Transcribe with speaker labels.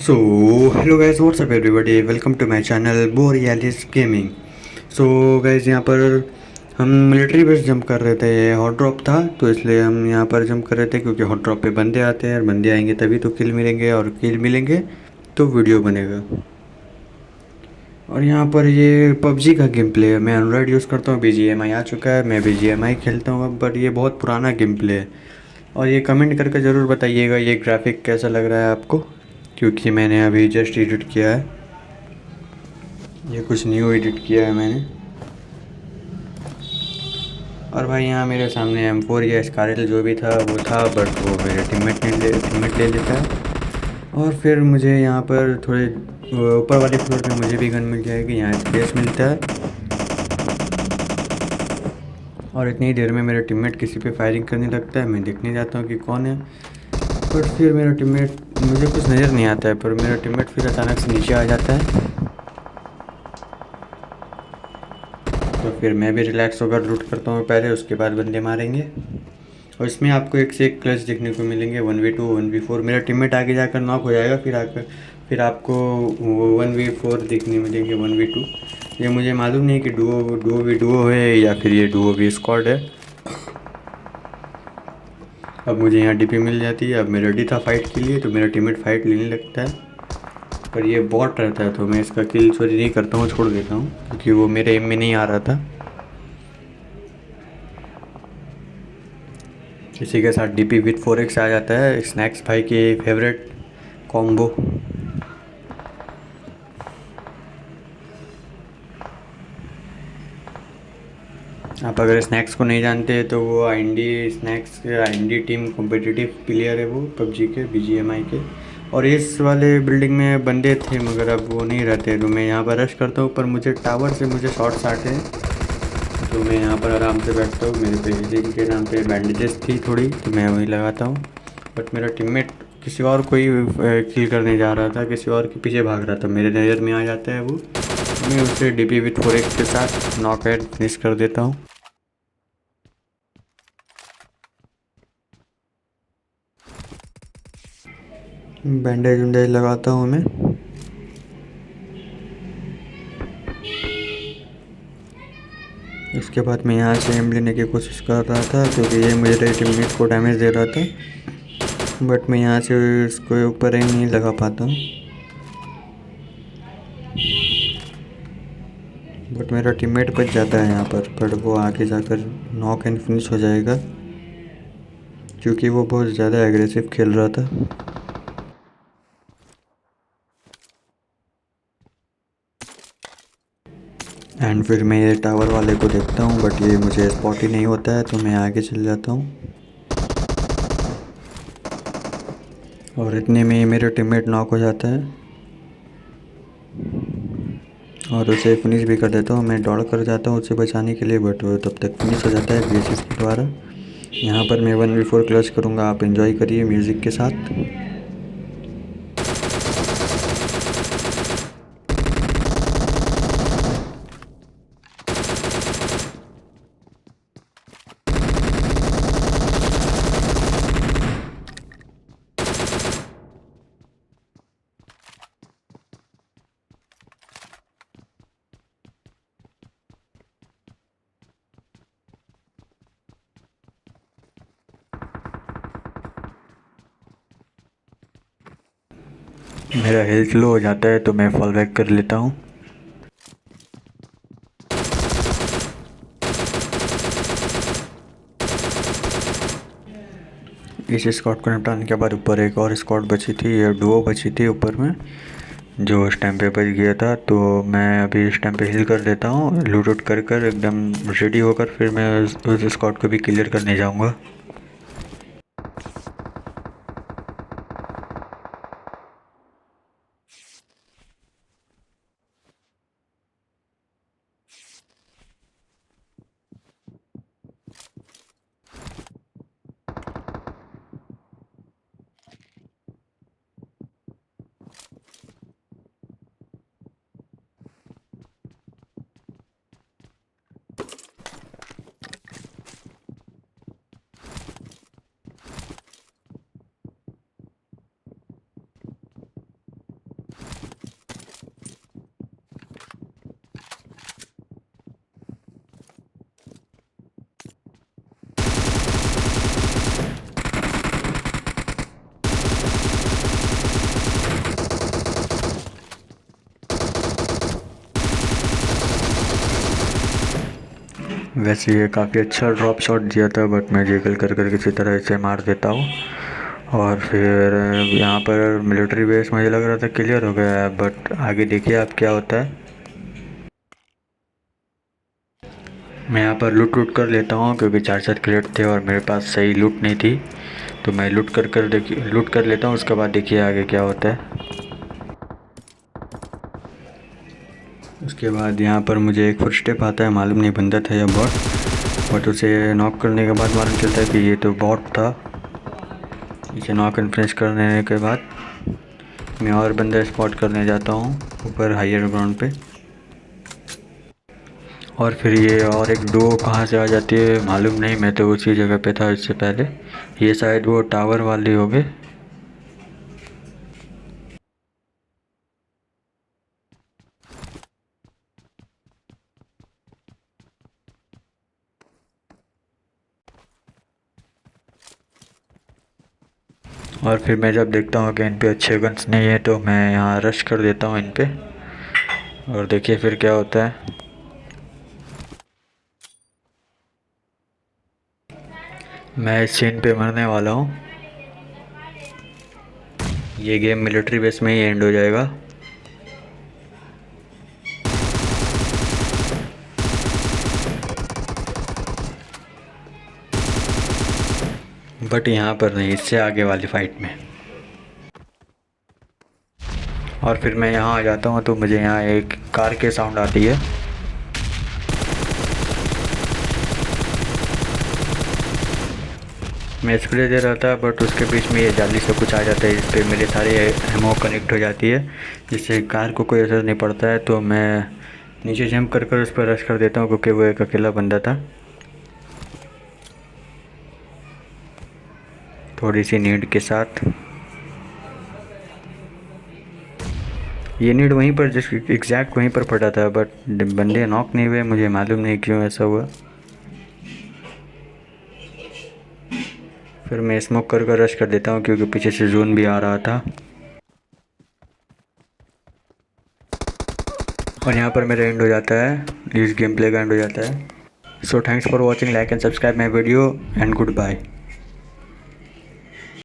Speaker 1: So hello guys, what's up everybody, welcome to my channel Borealis gaming. So guys, यहाँ पर हम military base jump कर रहे थे। ये हॉट ड्रॉप था तो इसलिए हम यहाँ पर जंप कर रहे थे, क्योंकि हॉट ड्रॉप पे बंदे आते हैं और बंदे आएंगे तभी तो किल मिलेंगे, और किल मिलेंगे तो वीडियो बनेगा। और यहाँ पर ये पबजी का गेम प्ले है। मैं एंड्रॉयड यूज़ करता हूँ, BGMI आ चुका है, मैं BGMI खेलता हूँ अब, बट ये बहुत पुराना गेम प्ले है। और ये कमेंट करके ज़रूर बताइएगा ये ग्राफिक कैसा लग रहा है आपको, क्योंकि मैंने अभी जस्ट एडिट किया है। ये कुछ न्यू एडिट किया है मैंने। और भाई यहाँ मेरे सामने M4 या स्कारल जो भी था वो था, बट वो मेरे टीममेट ले लेता है। और फिर मुझे यहाँ पर थोड़े ऊपर वाले फ्लोर पे मुझे भी गन मिल जाएगी, यहाँ स्पेस मिलता है। और इतनी ही देर में मेरा टीममेट किसी पे फायरिंग करने लगता है। मैं देखने जाता हूँ कि कौन है, पर फिर मेरा टीममेट, मुझे कुछ नज़र नहीं आता है, पर मेरा टीममेट फिर अचानक से नीचे आ जाता है। तो फिर मैं भी रिलैक्स होकर लूट करता हूँ पहले, उसके बाद बंदे मारेंगे। और इसमें आपको एक से एक क्लच देखने को मिलेंगे, 1v2 1v4। मेरा टीममेट आगे जाकर नॉक हो जाएगा, फिर आपको 1v4 देखने मिलेंगे, 1v2। ये मुझे मालूम नहीं कि डुओ है या फिर ये डुओ भी स्क्वाड है। अब मुझे यहाँ डीपी मिल जाती है। अब मैं रेडी था फाइट के लिए, तो मेरा टीममेट फाइट लेने लगता है, पर ये बॉट रहता है तो मैं इसका किल चोरी नहीं करता हूँ, छोड़ देता हूँ, क्योंकि वो मेरे एम में नहीं आ रहा था। इसी के साथ DP विथ 4x आ जाता है, स्नैक्स भाई की फेवरेट कॉम्बो। आप अगर स्नैक्स को नहीं जानते तो वो IND टीम कॉम्पिटिटिव प्लेयर है, वो पबजी के BGMI के। और इस वाले बिल्डिंग में बंदे थे, मगर अब वो नहीं रहते, तो मैं यहाँ पर रश करता हूँ। पर मुझे टावर से मुझे शॉट्स आते हैं, तो मैं यहाँ पर आराम से बैठता हूँ। मेरे पे हीलिंग के नाम पे बैंडेजेस थी थोड़ी, तो मैं वही लगाता हूँ। बट मेरा टीममेट किसी और को ही किल करने जा रहा था, किसी और के पीछे भाग रहा था, मेरे नज़र में आ जाता है वो। मैं उसे DP विथ 4x के साथ नॉक हेड फिनिश कर देता हूँ। बैंडेज वैंडेज लगाता हूँ मैं। इसके बाद मैं यहाँ से एम लेने की कोशिश कर रहा था, क्योंकि ये मेरे टीममेट को डैमेज दे रहा था, बट मैं यहाँ से इसको ऊपर एम नहीं लगा पाता हूँ। बट मेरा टीममेट बच जाता है यहाँ पर वो आगे जाकर नॉक एंड फिनिश हो जाएगा, क्योंकि वो बहुत ज़्यादा एग्रेसिव खेल रहा था। एंड फिर मैं ये टावर वाले को देखता हूँ, बट ये मुझे स्पॉट ही नहीं होता है, तो मैं आगे चल जाता हूँ। और इतने में ही मेरा टीममेट नॉक हो जाता है, और उसे फिनिश भी कर देता हूँ। मैं दौड़ कर जाता हूँ उसे बचाने के लिए, बट वो तब तक फिनिश हो जाता है BSS के द्वारा। यहाँ पर मैं 1v4 क्लच करूँगा, आप एंजॉय करिए म्यूज़िक के साथ। मेरा हेल्थ लो हो जाता है, तो मैं फॉल बैक कर लेता हूँ। इस स्क्वाड को निपटाने के बाद ऊपर एक और स्क्वाड बची थी, या डुओ बची थी ऊपर में, जो उस टाइम पे बच गया था। तो मैं अभी इस टाइम पे हील कर देता हूँ, लूट उट कर कर एकदम रेडी होकर फिर मैं उस स्क्वाड को भी क्लियर करने जाऊँगा। वैसे ये काफ़ी अच्छा ड्रॉप शॉट दिया था, बट मैं जेगल कर किसी तरह इसे मार देता हूँ। और फिर यहाँ पर मिलिट्री बेस मुझे लग रहा था क्लियर हो गया है, बट आगे देखिए आप क्या होता है। मैं यहाँ पर लूट कर लेता हूँ क्योंकि 4 क्रेट थे और मेरे पास सही लूट नहीं थी, तो मैं लूट कर लेता हूँ। उसके बाद देखिए आगे क्या होता है। उसके बाद यहाँ पर मुझे एक फुटस्टेप आता है, मालूम नहीं बंदा था या बॉट, बट उसे नॉक करने के बाद मालूम चलता है कि ये तो बॉट था। इसे नॉक एंड फिनिश करने के बाद मैं और बंदा स्पॉट करने जाता हूँ ऊपर हायर ग्राउंड पे। और फिर ये और एक डुओ कहाँ से आ जाती है मालूम नहीं, मैं तो उसी जगह पे था इससे पहले। ये शायद वो टावर वाले हो गए। और फिर मैं जब देखता हूँ कि इन पे अच्छे गन्स नहीं है तो मैं यहाँ रश कर देता हूँ इन पे, और देखिए फिर क्या होता है। मैं इस सीन पे मरने वाला हूँ। ये गेम मिलिट्री बेस में ही एंड हो जाएगा। बट यहाँ पर नहीं, इससे आगे वाली फाइट में। और फिर मैं यहाँ आ जाता हूँ तो मुझे यहाँ एक कार के साउंड आती है। मैं स्प्रे दे रहा था, बट उसके बीच में ये जाली से कुछ आ जाता है, इस पर मेरे सारे एमो कनेक्ट हो जाती है, जिससे कार को कोई असर नहीं पड़ता है। तो मैं नीचे जंप कर उस पर रश कर देता हूँ क्योंकि वो एक अकेला बंदा था। थोड़ी सी नीड के साथ। ये नीड वहीं पर जिस एग्जैक्ट वहीं पर पड़ा था, बट बंदे नॉक नहीं हुए, मुझे मालूम नहीं क्यों ऐसा हुआ। फिर मैं स्मोक कर रश कर देता हूँ क्योंकि पीछे से जोन भी आ रहा था। और यहाँ पर मेरा एंड हो जाता है, इस गेम प्ले का एंड हो जाता है। So thanks for watching, like and subscribe my video and good bye.